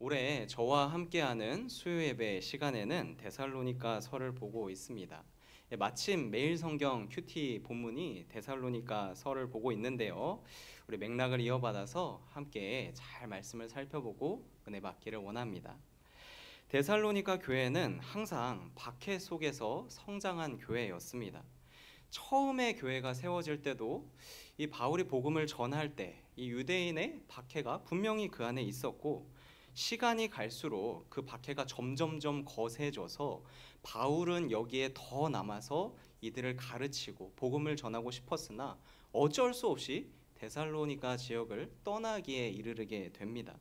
올해 저와 함께하는 수요 예배 시간에는 데살로니가서를 보고 있습니다. 마침 매일 성경 큐티 본문이 데살로니가서를 보고 있는데요. 우리 맥락을 이어받아서 함께 잘 말씀을 살펴보고 은혜 받기를 원합니다. 데살로니가 교회는 항상 박해 속에서 성장한 교회였습니다. 처음에 교회가 세워질 때도 이 바울이 복음을 전할 때 이 유대인의 박해가 분명히 그 안에 있었고, 시간이 갈수록 그 박해가 점점점 거세져서 바울은 여기에 더 남아서 이들을 가르치고 복음을 전하고 싶었으나 어쩔 수 없이 데살로니가 지역을 떠나기에 이르게 됩니다.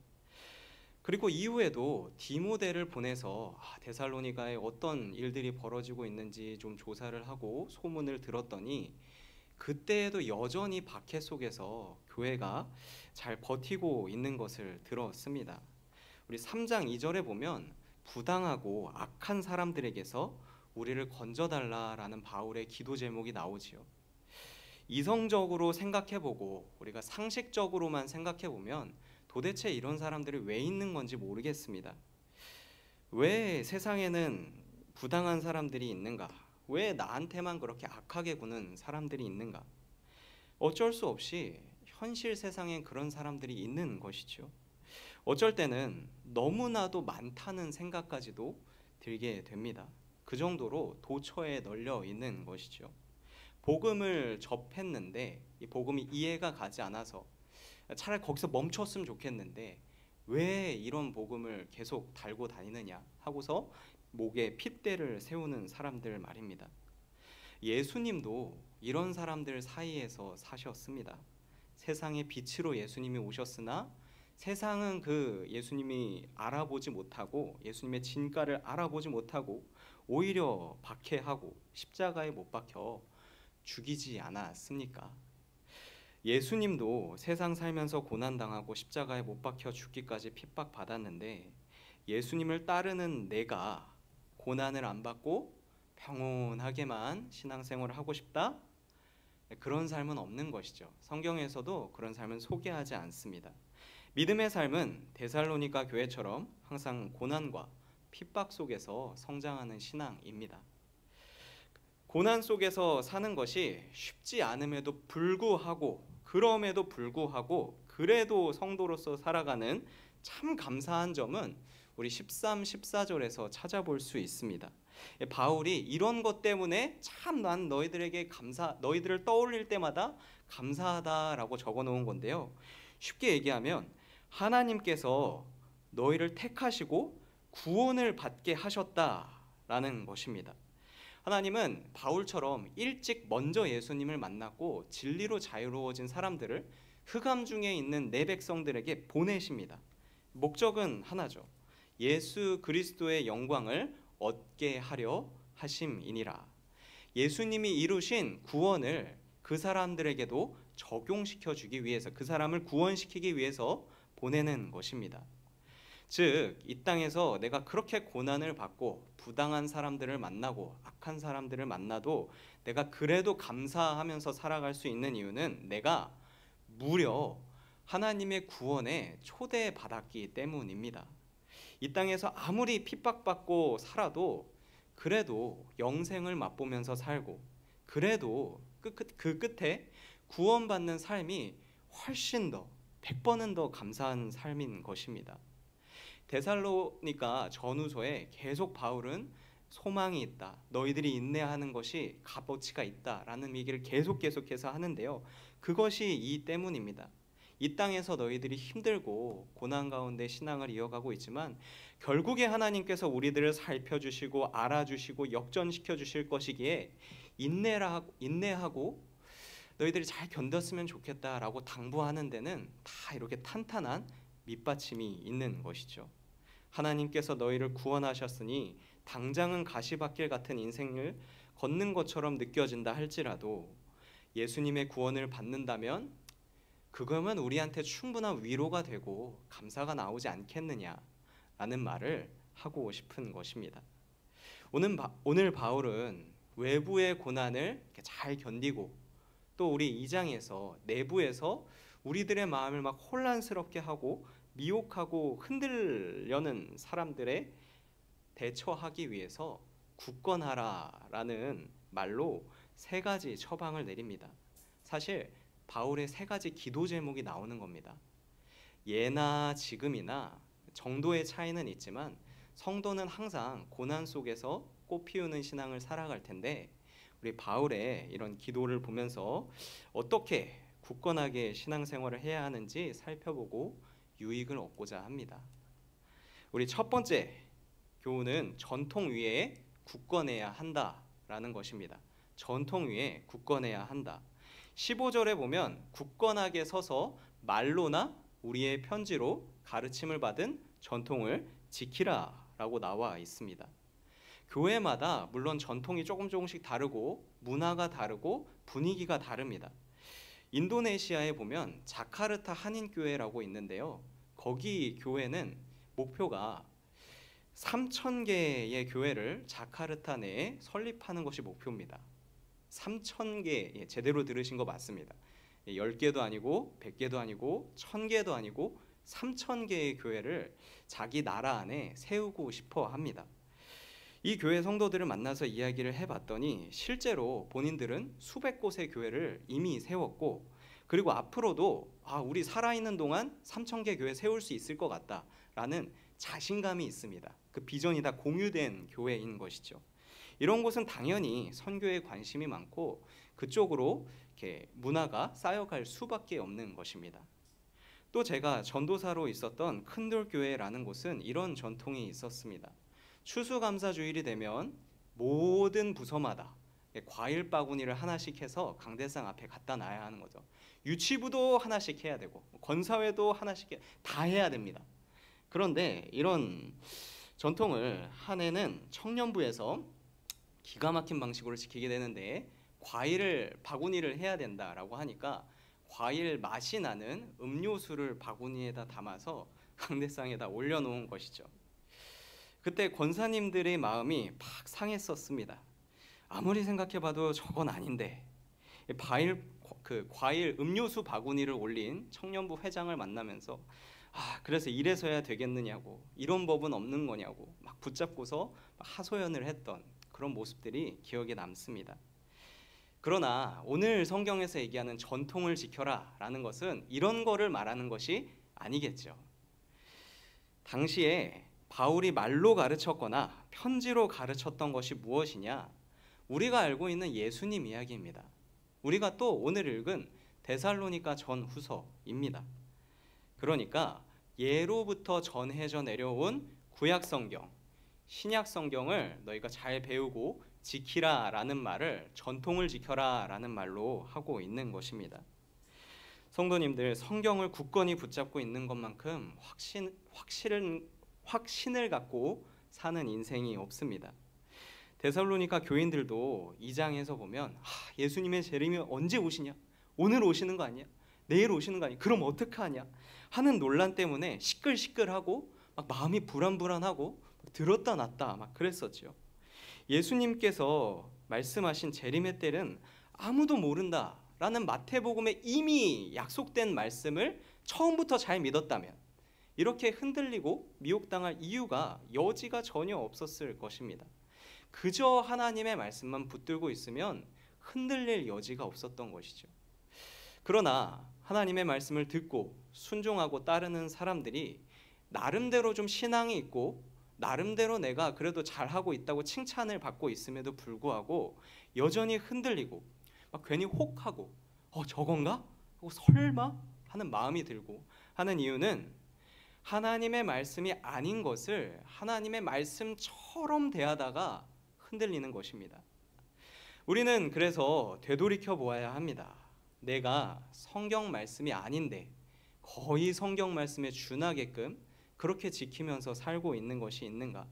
그리고 이후에도 디모데를 보내서 데살로니가에 어떤 일들이 벌어지고 있는지 좀 조사를 하고 소문을 들었더니, 그때에도 여전히 박해 속에서 교회가 잘 버티고 있는 것을 들었습니다. 우리 3장 2절에 보면 부당하고 악한 사람들에게서 우리를 건져달라라는 바울의 기도 제목이 나오지요. 이성적으로 생각해보고 우리가 상식적으로만 생각해보면 도대체 이런 사람들이 왜 있는 건지 모르겠습니다. 왜 세상에는 부당한 사람들이 있는가? 왜 나한테만 그렇게 악하게 구는 사람들이 있는가? 어쩔 수 없이 현실 세상엔 그런 사람들이 있는 것이죠. 어쩔 때는 너무나도 많다는 생각까지도 들게 됩니다. 그 정도로 도처에 널려 있는 것이죠. 복음을 접했는데 이 복음이 이해가 가지 않아서 차라리 거기서 멈췄으면 좋겠는데 왜 이런 복음을 계속 달고 다니느냐 하고서 목에 핏대를 세우는 사람들 말입니다. 예수님도 이런 사람들 사이에서 사셨습니다. 세상의 빛으로 예수님이 오셨으나 세상은 그 예수님이 알아보지 못하고 예수님의 진가를 알아보지 못하고 오히려 박해하고 십자가에 못 박혀 죽이지 않았습니까? 예수님도 세상 살면서 고난당하고 십자가에 못 박혀 죽기까지 핍박받았는데, 예수님을 따르는 내가 고난을 안 받고 평온하게만 신앙생활을 하고 싶다? 그런 삶은 없는 것이죠. 성경에서도 그런 삶은 소개하지 않습니다. 믿음의 삶은 데살로니가 교회처럼 항상 고난과 핍박 속에서 성장하는 신앙입니다. 고난 속에서 사는 것이 쉽지 않음에도 불구하고, 그럼에도 불구하고 그래도 성도로서 살아가는 참 감사한 점은 우리 13, 14절에서 찾아볼 수 있습니다. 바울이 이런 것 때문에 참 난 너희들을 떠올릴 때마다 감사하다라고 적어 놓은 건데요. 쉽게 얘기하면 하나님께서 너희를 택하시고 구원을 받게 하셨다라는 것입니다. 하나님은 바울처럼 일찍 먼저 예수님을 만났고 진리로 자유로워진 사람들을 흑암 중에 있는 내 백성들에게 보내십니다. 목적은 하나죠. 예수 그리스도의 영광을 얻게 하려 하심이니라. 예수님이 이루신 구원을 그 사람들에게도 적용시켜 주기 위해서, 그 사람을 구원시키기 위해서 보내는 것입니다. 즉, 이 땅에서 내가 그렇게 고난을 받고 부당한 사람들을 만나고 악한 사람들을 만나도 내가 그래도 감사하면서 살아갈 수 있는 이유는 내가 무려 하나님의 구원에 초대받았기 때문입니다. 이 땅에서 아무리 핍박받고 살아도 그래도 영생을 맛보면서 살고, 그래도 그 끝에 구원받는 삶이 훨씬 더 100번은 더 감사한 삶인 것입니다. 데살로니가 전후서에 계속 바울은 소망이 있다, 너희들이 인내하는 것이 값어치가 있다라는 얘기를 계속해서 하는데요. 그것이 이 때문입니다. 이 땅에서 너희들이 힘들고 고난 가운데 신앙을 이어가고 있지만 결국에 하나님께서 우리들을 살펴주시고 알아주시고 역전시켜 주실 것이기에 인내하고 너희들이 잘 견뎠으면 좋겠다라고 당부하는 데는 다 이렇게 탄탄한 밑받침이 있는 것이죠. 하나님께서 너희를 구원하셨으니 당장은 가시밭길 같은 인생을 걷는 것처럼 느껴진다 할지라도 예수님의 구원을 받는다면 그거면 우리한테 충분한 위로가 되고 감사가 나오지 않겠느냐라는 말을 하고 싶은 것입니다. 오늘 바울은 외부의 고난을 잘 견디고 또 우리 2장에서 내부에서 우리들의 마음을 막 혼란스럽게 하고 미혹하고 흔들려는 사람들의 대처하기 위해서 굳건하라라는 말로 세 가지 처방을 내립니다. 사실 바울의 세 가지 기도 제목이 나오는 겁니다. 예나 지금이나 정도의 차이는 있지만 성도는 항상 고난 속에서 꽃 피우는 신앙을 살아갈 텐데, 우리 바울의 이런 기도를 보면서 어떻게 굳건하게 신앙생활을 해야 하는지 살펴보고 유익을 얻고자 합니다. 우리 첫 번째 교훈은 전통 위에 굳건해야 한다라는 것입니다. 전통 위에 굳건해야 한다. 15절에 보면 굳건하게 서서 말로나 우리의 편지로 가르침을 받은 전통을 지키라라고 나와 있습니다. 교회마다 물론 전통이 조금씩 다르고 문화가 다르고 분위기가 다릅니다. 인도네시아에 보면 자카르타 한인교회라고 있는데요. 거기 교회는 목표가 3,000개의 교회를 자카르타 내에 설립하는 것이 목표입니다. 3,000개, 제대로 들으신 거 맞습니다. 10개도 아니고 100개도 아니고 1,000개도 아니고 3,000개의 교회를 자기 나라 안에 세우고 싶어 합니다. 이 교회 성도들을 만나서 이야기를 해봤더니 실제로 본인들은 수백 곳의 교회를 이미 세웠고, 그리고 앞으로도 우리 살아있는 동안 3,000개 교회 세울 수 있을 것 같다라는 자신감이 있습니다. 그 비전이 다 공유된 교회인 것이죠. 이런 곳은 당연히 선교에 관심이 많고 그쪽으로 이렇게 문화가 쌓여갈 수밖에 없는 것입니다. 또 제가 전도사로 있었던 큰돌교회라는 곳은 이런 전통이 있었습니다. 추수감사주일이 되면 모든 부서마다 과일 바구니를 하나씩 해서 강대상 앞에 갖다 놔야 하는 거죠. 유치부도 하나씩 해야 되고 권사회도 하나씩 다 해야 됩니다. 그런데 이런 전통을 한 해는 청년부에서 기가 막힌 방식으로 지키게 되는데, 과일을 바구니를 해야 된다라고 하니까 과일 맛이 나는 음료수를 바구니에다 담아서 강대상에다 올려놓은 것이죠. 그때 권사님들의 마음이 팍 상했었습니다. 아무리 생각해봐도 저건 아닌데, 과일 음료수 바구니를 올린 청년부 회장을 만나면서 그래서 이래서야 되겠느냐고, 이런 법은 없는 거냐고 막 붙잡고서 하소연을 했던 그런 모습들이 기억에 남습니다. 그러나 오늘 성경에서 얘기하는 전통을 지켜라 라는 것은 이런 거를 말하는 것이 아니겠죠. 당시에 바울이 말로 가르쳤거나 편지로 가르쳤던 것이 무엇이냐? 우리가 알고 있는 예수님 이야기입니다. 우리가 또 오늘 읽은 데살로니가 전후서입니다. 그러니까 예로부터 전해져 내려온 구약 성경, 신약 성경을 너희가 잘 배우고 지키라 라는 말을 전통을 지켜라 라는 말로 하고 있는 것입니다. 성도님들, 성경을 굳건히 붙잡고 있는 것만큼 확신을 갖고 사는 인생이 없습니다. 데살로니가 교인들도 2장에서 보면 예수님의 재림이 언제 오시냐? 오늘 오시는 거 아니야? 내일 오시는 거 아니야? 그럼 어떡하냐? 하는 논란 때문에 시끌시끌하고 막 마음이 불안불안하고 들었다 놨다 막 그랬었죠. 예수님께서 말씀하신 재림의 때는 아무도 모른다라는 마태복음에 이미 약속된 말씀을 처음부터 잘 믿었다면 이렇게 흔들리고 미혹당할 이유가 여지가 전혀 없었을 것입니다. 그저 하나님의 말씀만 붙들고 있으면 흔들릴 여지가 없었던 것이죠. 그러나 하나님의 말씀을 듣고 순종하고 따르는 사람들이 나름대로 좀 신앙이 있고 나름대로 내가 그래도 잘하고 있다고 칭찬을 받고 있음에도 불구하고 여전히 흔들리고 막 괜히 혹하고 저건가? 하고 설마? 하는 마음이 들고 하는 이유는 하나님의 말씀이 아닌 것을 하나님의 말씀처럼 대하다가 흔들리는 것입니다. 우리는 그래서 되돌이켜 보아야 합니다. 내가 성경 말씀이 아닌데 거의 성경 말씀에 준하게끔 그렇게 지키면서 살고 있는 것이 있는가?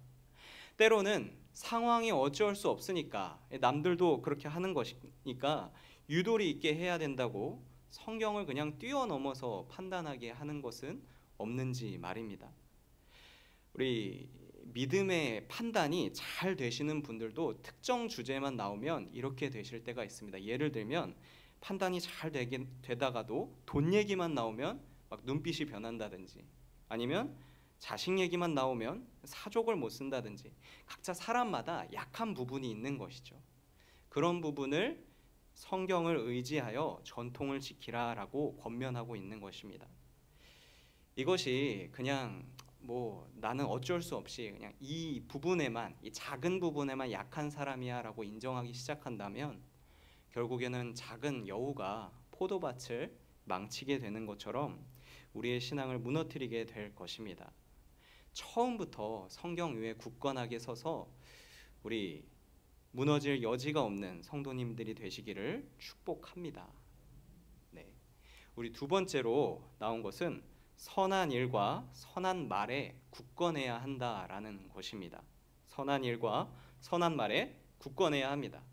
때로는 상황이 어쩔 수 없으니까 남들도 그렇게 하는 것이니까 유도리 있게 해야 된다고 성경을 그냥 뛰어넘어서 판단하게 하는 것은 없는지 말입니다. 우리 믿음의 판단이 잘 되시는 분들도 특정 주제만 나오면 이렇게 되실 때가 있습니다. 예를 들면 판단이 잘 되다가도 돈 얘기만 나오면 막 눈빛이 변한다든지, 아니면 자식 얘기만 나오면 사족을 못 쓴다든지 각자 사람마다 약한 부분이 있는 것이죠. 그런 부분을 성경을 의지하여 전통을 지키라라고 권면하고 있는 것입니다. 이것이 그냥 나는 어쩔 수 없이 그냥 이 부분에만, 이 작은 부분에만 약한 사람이야라고 인정하기 시작한다면 결국에는 작은 여우가 포도밭을 망치게 되는 것처럼 우리의 신앙을 무너뜨리게 될 것입니다. 처음부터 성경 위에 굳건하게 서서 우리 무너질 여지가 없는 성도님들이 되시기를 축복합니다. 네. 우리 두 번째로 나온 것은 선한 일과 선한 말에 굳건해야 한다라는 것입니다. 선한 일과 선한 말에 굳건해야 합니다.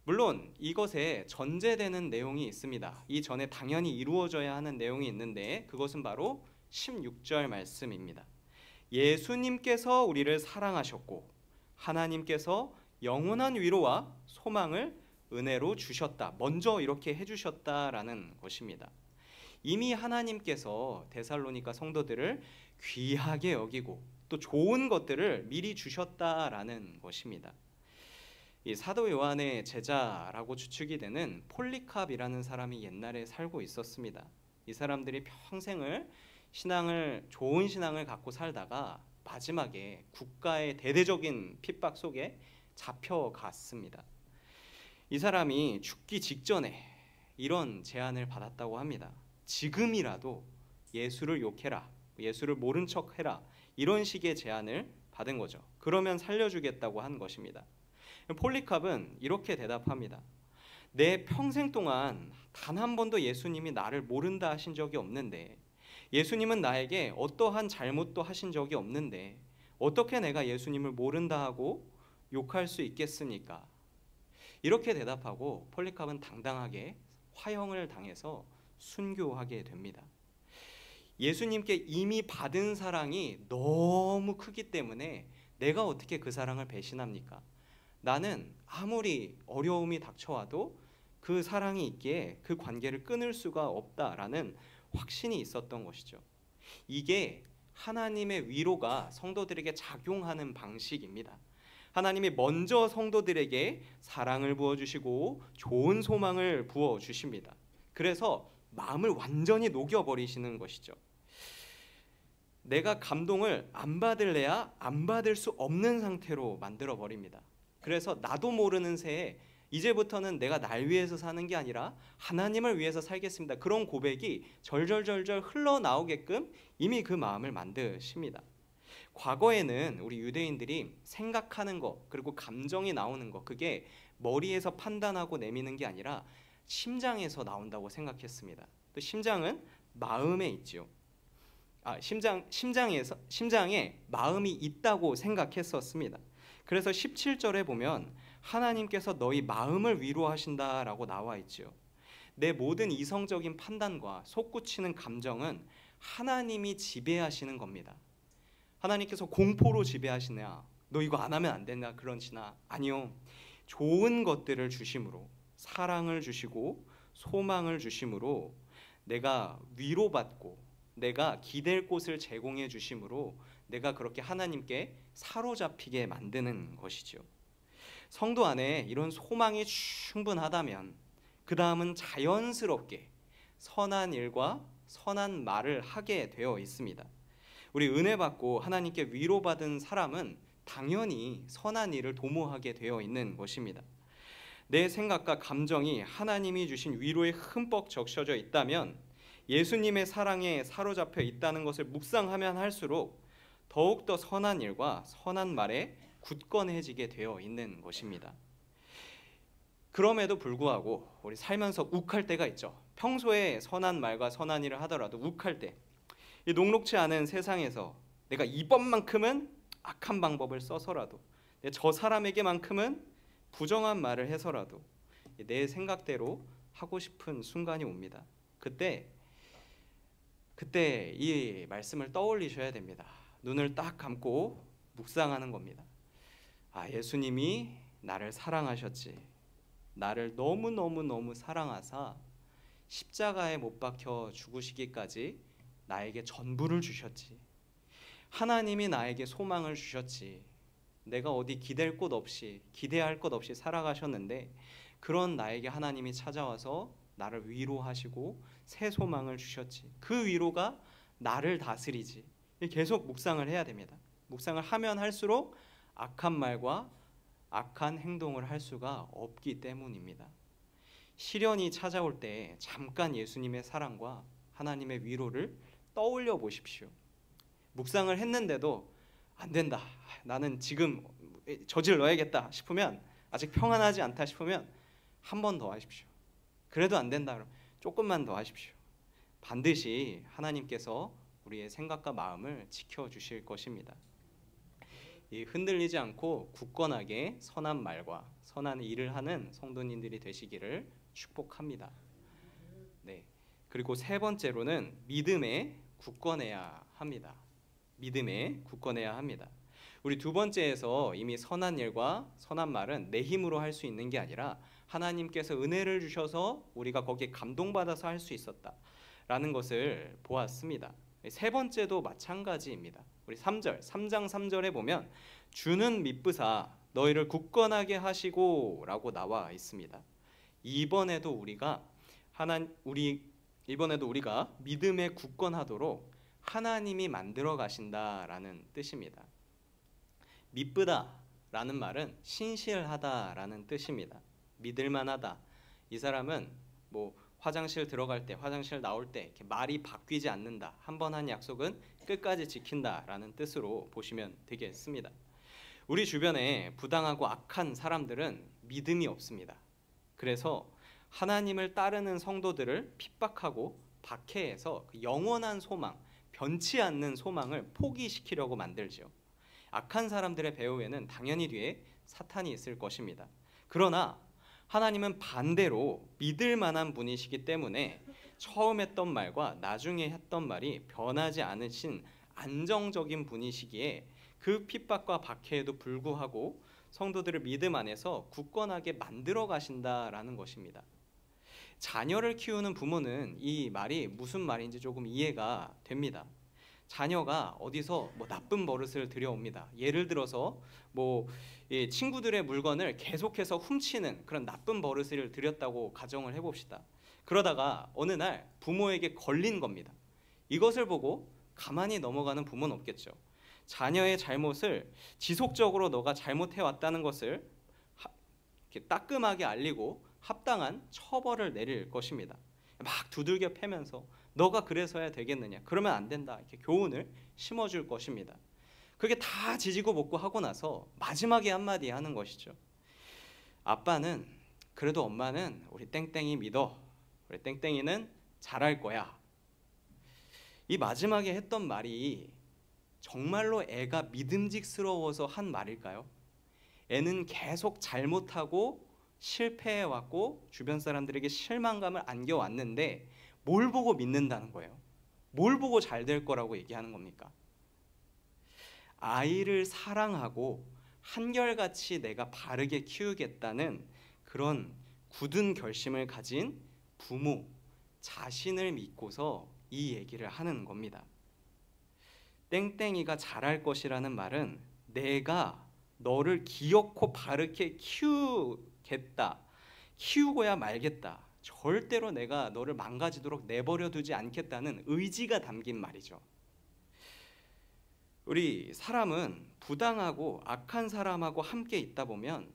물론 이것에 전제되는 내용이 있습니다. 이 전에 당연히 이루어져야 하는 내용이 있는데 그것은 바로 16절 말씀입니다. 예수님께서 우리를 사랑하셨고 하나님께서 영원한 위로와 소망을 은혜로 주셨다. 먼저 이렇게 해주셨다라는 것입니다. 이미 하나님께서 데살로니가 성도들을 귀하게 여기고 또 좋은 것들을 미리 주셨다라는 것입니다. 이 사도 요한의 제자라고 추측이 되는 폴리캅이라는 사람이 옛날에 살고 있었습니다. 이 사람들이 평생을 좋은 신앙을 갖고 살다가 마지막에 국가의 대대적인 핍박 속에 잡혀갔습니다. 이 사람이 죽기 직전에 이런 제안을 받았다고 합니다. 지금이라도 예수를 욕해라, 예수를 모른 척해라, 이런 식의 제안을 받은 거죠. 그러면 살려주겠다고 한 것입니다. 폴리캅은 이렇게 대답합니다. 내 평생 동안 단 한 번도 예수님이 나를 모른다 하신 적이 없는데, 예수님은 나에게 어떠한 잘못도 하신 적이 없는데 어떻게 내가 예수님을 모른다 하고 욕할 수 있겠습니까? 이렇게 대답하고 폴리캅은 당당하게 화형을 당해서 순교하게 됩니다. 예수님께 이미 받은 사랑이 너무 크기 때문에 내가 어떻게 그 사랑을 배신합니까? 나는 아무리 어려움이 닥쳐와도 그 사랑이 있기에 그 관계를 끊을 수가 없다라는 확신이 있었던 것이죠. 이게 하나님의 위로가 성도들에게 작용하는 방식입니다. 하나님이 먼저 성도들에게 사랑을 부어주시고 좋은 소망을 부어주십니다. 그래서 마음을 완전히 녹여버리시는 것이죠. 내가 감동을 안 받을래야 안 받을 수 없는 상태로 만들어버립니다. 그래서 나도 모르는 새에 이제부터는 내가 날 위해서 사는 게 아니라 하나님을 위해서 살겠습니다. 그런 고백이 절절절절 흘러나오게끔 이미 그 마음을 만드십니다. 과거에는 우리 유대인들이 생각하는 것 그리고 감정이 나오는 것, 그게 머리에서 판단하고 내미는 게 아니라 심장에서 나온다고 생각했습니다. 또 심장은 마음에 있죠. 심장에 마음이 있다고 생각했었습니다. 그래서 17절에 보면 하나님께서 너희 마음을 위로하신다라고 나와 있죠. 내 모든 이성적인 판단과 솟구치는 감정은 하나님이 지배하시는 겁니다. 하나님께서 공포로 지배하시냐, 너 이거 안 하면 안 된다 그러시나? 아니요. 좋은 것들을 주심으로, 사랑을 주시고 소망을 주심으로, 내가 위로받고 내가 기댈 곳을 제공해 주심으로 내가 그렇게 하나님께 사로잡히게 만드는 것이죠. 성도 안에 이런 소망이 충분하다면 그 다음은 자연스럽게 선한 일과 선한 말을 하게 되어 있습니다. 우리 은혜 받고 하나님께 위로받은 사람은 당연히 선한 일을 도모하게 되어 있는 것입니다. 내 생각과 감정이 하나님이 주신 위로에 흠뻑 적셔져 있다면, 예수님의 사랑에 사로잡혀 있다는 것을 묵상하면 할수록 더욱더 선한 일과 선한 말에 굳건해지게 되어 있는 것입니다. 그럼에도 불구하고 우리 살면서 욱할 때가 있죠. 평소에 선한 말과 선한 일을 하더라도 욱할 때, 이 녹록치 않은 세상에서 내가 이번만큼은 악한 방법을 써서라도, 저 사람에게만큼은 부정한 말을 해서라도 내 생각대로 하고 싶은 순간이 옵니다. 그때 이 말씀을 떠올리셔야 됩니다. 눈을 딱 감고 묵상하는 겁니다. 예수님이 나를 사랑하셨지. 나를 너무너무너무 사랑하사 십자가에 못 박혀 죽으시기까지 나에게 전부를 주셨지. 하나님이 나에게 소망을 주셨지. 내가 어디 기댈 곳 없이, 기대할 것 없이 살아가셨는데 그런 나에게 하나님이 찾아와서 나를 위로하시고 새 소망을 주셨지. 그 위로가 나를 다스리지. 계속 묵상을 해야 됩니다. 묵상을 하면 할수록 악한 말과 악한 행동을 할 수가 없기 때문입니다. 시련이 찾아올 때 잠깐 예수님의 사랑과 하나님의 위로를 떠올려 보십시오. 묵상을 했는데도 안 된다, 나는 지금 저질러야겠다 싶으면, 아직 평안하지 않다 싶으면 한 번 더 하십시오. 그래도 안 된다 그러면 조금만 더 하십시오. 반드시 하나님께서 우리의 생각과 마음을 지켜주실 것입니다. 이 흔들리지 않고 굳건하게 선한 말과 선한 일을 하는 성도님들이 되시기를 축복합니다. 네. 그리고 세 번째로는 믿음에 굳건해야 합니다. 믿음에 굳건해야 합니다. 우리 두 번째에서 이미 선한 일과 선한 말은 내 힘으로 할 수 있는 게 아니라 하나님께서 은혜를 주셔서 우리가 거기에 감동받아서 할 수 있었다라는 것을 보았습니다. 세 번째도 마찬가지입니다. 우리 3장 3절에 보면 주는 미쁘사 너희를 굳건하게 하시고 라고 나와 있습니다. 이번에도 우리가 믿음에 굳건하도록 하나님이 만들어 가신다라는 뜻입니다. 미쁘다라는 말은 신실하다라는 뜻입니다. 믿을만하다. 이 사람은 화장실 들어갈 때, 화장실 나올 때 이렇게 말이 바뀌지 않는다. 한 번 한 약속은 끝까지 지킨다라는 뜻으로 보시면 되겠습니다. 우리 주변에 부당하고 악한 사람들은 믿음이 없습니다. 그래서 하나님을 따르는 성도들을 핍박하고 박해해서 영원한 소망, 변치 않는 소망을 포기시키려고 만들죠. 악한 사람들의 배후에는 당연히 뒤에 사탄이 있을 것입니다. 그러나 하나님은 반대로 믿을 만한 분이시기 때문에 처음 했던 말과 나중에 했던 말이 변하지 않으신 안정적인 분이시기에 그 핍박과 박해에도 불구하고 성도들을 믿음 안에서 굳건하게 만들어 가신다라는 것입니다. 자녀를 키우는 부모는 이 말이 무슨 말인지 조금 이해가 됩니다. 자녀가 어디서 나쁜 버릇을 들여옵니다. 예를 들어서 친구들의 물건을 계속해서 훔치는 그런 나쁜 버릇을 들였다고 가정을 해봅시다. 그러다가 어느 날 부모에게 걸린 겁니다. 이것을 보고 가만히 넘어가는 부모는 없겠죠. 자녀의 잘못을 지속적으로 너가 잘못해왔다는 것을 이렇게 따끔하게 알리고 합당한 처벌을 내릴 것입니다. 막 두들겨 패면서 너가 그래서야 되겠느냐, 그러면 안 된다, 이렇게 교훈을 심어줄 것입니다. 그게 다 지지고 볶고 하고 나서 마지막에 한마디 하는 것이죠. 아빠는 그래도 엄마는 우리 땡땡이 믿어. 우리 땡땡이는 잘할 거야. 이 마지막에 했던 말이 정말로 애가 믿음직스러워서 한 말일까요? 애는 계속 잘못하고 실패해왔고 주변 사람들에게 실망감을 안겨왔는데 뭘 보고 믿는다는 거예요? 뭘 보고 잘 될 거라고 얘기하는 겁니까? 아이를 사랑하고 한결같이 내가 바르게 키우겠다는 그런 굳은 결심을 가진 부모, 자신을 믿고서 이 얘기를 하는 겁니다. 땡땡이가 잘할 것이라는 말은 내가 너를 기어코 바르게 키우겠다, 키우고야 말겠다, 절대로 내가 너를 망가지도록 내버려 두지 않겠다는 의지가 담긴 말이죠. 우리 사람은 부당하고 악한 사람하고 함께 있다 보면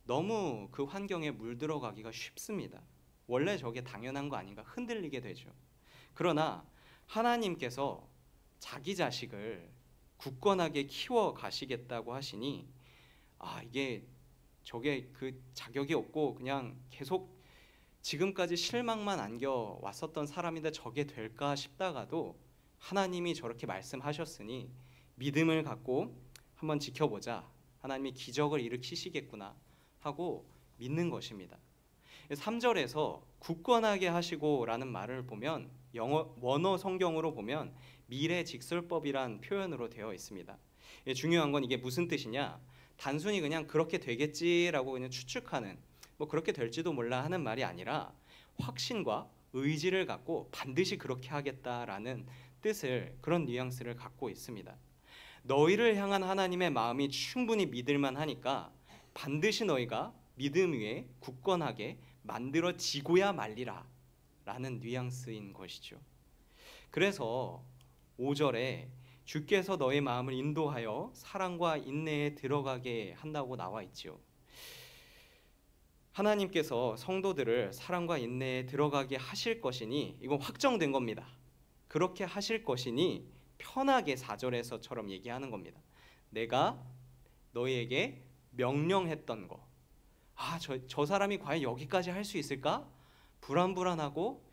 너무 그 환경에 물들어가기가 쉽습니다. 원래 저게 당연한 거 아닌가 흔들리게 되죠. 그러나 하나님께서 자기 자식을 굳건하게 키워 가시겠다고 하시니 저게 그 자격이 없고 그냥 계속 지금까지 실망만 안겨왔었던 사람인데 저게 될까 싶다가도 하나님이 저렇게 말씀하셨으니 믿음을 갖고 한번 지켜보자, 하나님이 기적을 일으키시겠구나 하고 믿는 것입니다. 3절에서 굳건하게 하시고 라는 말을 보면 원어 성경으로 보면 미래직설법이란 표현으로 되어 있습니다. 중요한 건 이게 무슨 뜻이냐, 단순히 그냥 그렇게 되겠지라고 그냥 추측하는, 그렇게 될지도 몰라 하는 말이 아니라 확신과 의지를 갖고 반드시 그렇게 하겠다라는 뜻을, 그런 뉘앙스를 갖고 있습니다. 너희를 향한 하나님의 마음이 충분히 믿을만 하니까 반드시 너희가 믿음 위에 굳건하게 만들어지고야 말리라 라는 뉘앙스인 것이죠. 그래서 5절에 주께서 너희 마음을 인도하여 사랑과 인내에 들어가게 한다고 나와 있지요. 하나님께서 성도들을 사랑과 인내에 들어가게 하실 것이니 이건 확정된 겁니다. 그렇게 하실 것이니 편하게 4절에서처럼 얘기하는 겁니다. 내가 너희에게 명령했던 거, 저 사람이 과연 여기까지 할 수 있을까? 불안불안하고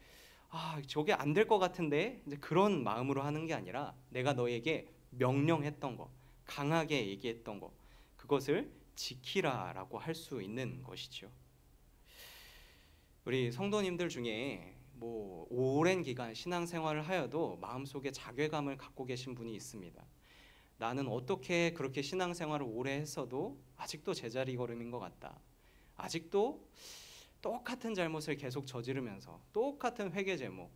저게 안 될 것 같은데, 이제 그런 마음으로 하는 게 아니라 내가 너희에게 명령했던 거, 강하게 얘기했던 거, 그것을 지키라라고 할 수 있는 것이죠. 우리 성도님들 중에 오랜 기간 신앙생활을 하여도 마음속에 자괴감을 갖고 계신 분이 있습니다. 나는 어떻게 그렇게 신앙생활을 오래 했어도 아직도 제자리 걸음인 것 같다. 아직도 똑같은 잘못을 계속 저지르면서 똑같은 회개 제목,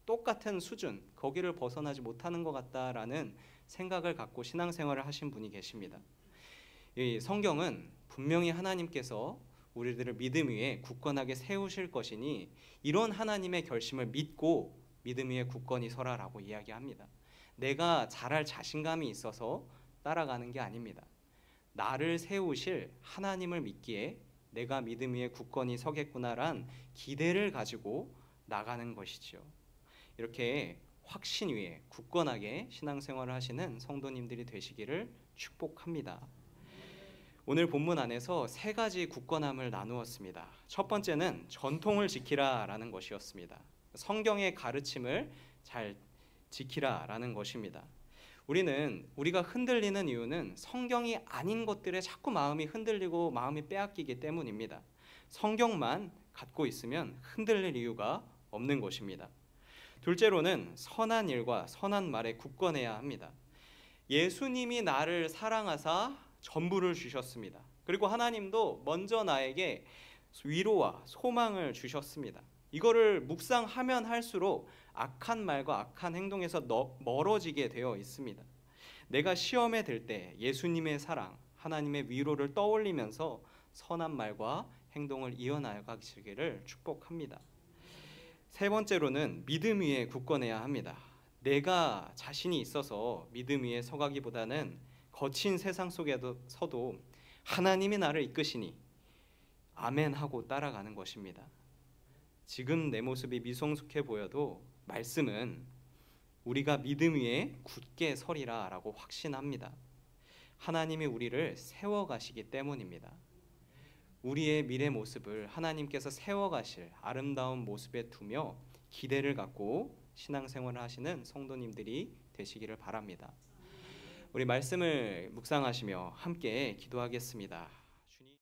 똑같은 수준, 거기를 벗어나지 못하는 것 같다라는 생각을 갖고 신앙생활을 하신 분이 계십니다. 이 성경은 분명히 하나님께서 우리들을 믿음 위에 굳건하게 세우실 것이니 이런 하나님의 결심을 믿고 믿음 위에 굳건히 서라라고 이야기합니다. 내가 잘할 자신감이 있어서 따라가는 게 아닙니다. 나를 세우실 하나님을 믿기에 내가 믿음 위에 굳건히 서겠구나란 기대를 가지고 나가는 것이죠. 이렇게 확신 위에 굳건하게 신앙생활을 하시는 성도님들이 되시기를 축복합니다. 오늘 본문 안에서 3가지 굳건함을 나누었습니다. 첫 번째는 전통을 지키라라는 것이었습니다. 성경의 가르침을 잘 지키라라는 것입니다. 우리가 흔들리는 이유는 성경이 아닌 것들에 자꾸 마음이 흔들리고 마음이 빼앗기기 때문입니다. 성경만 갖고 있으면 흔들릴 이유가 없는 것입니다. 둘째로는 선한 일과 선한 말에 굳건해야 합니다. 예수님이 나를 사랑하사 전부를 주셨습니다. 그리고 하나님도 먼저 나에게 위로와 소망을 주셨습니다. 이거를 묵상하면 할수록 악한 말과 악한 행동에서 멀어지게 되어 있습니다. 내가 시험에 들 때 예수님의 사랑, 하나님의 위로를 떠올리면서 선한 말과 행동을 이어나가시기를 축복합니다. 세 번째로는 믿음 위에 굳건해야 합니다. 내가 자신이 있어서 믿음 위에 서가기보다는 거친 세상 속에서도 하나님이 나를 이끄시니 아멘 하고 따라가는 것입니다. 지금 내 모습이 미성숙해 보여도 말씀은 우리가 믿음 위에 굳게 서리라 라고 확신합니다. 하나님이 우리를 세워가시기 때문입니다. 우리의 미래 모습을 하나님께서 세워가실 아름다운 모습에 두며 기대를 갖고 신앙생활을 하시는 성도님들이 되시기를 바랍니다. 우리 말씀을 묵상하시며 함께 기도하겠습니다.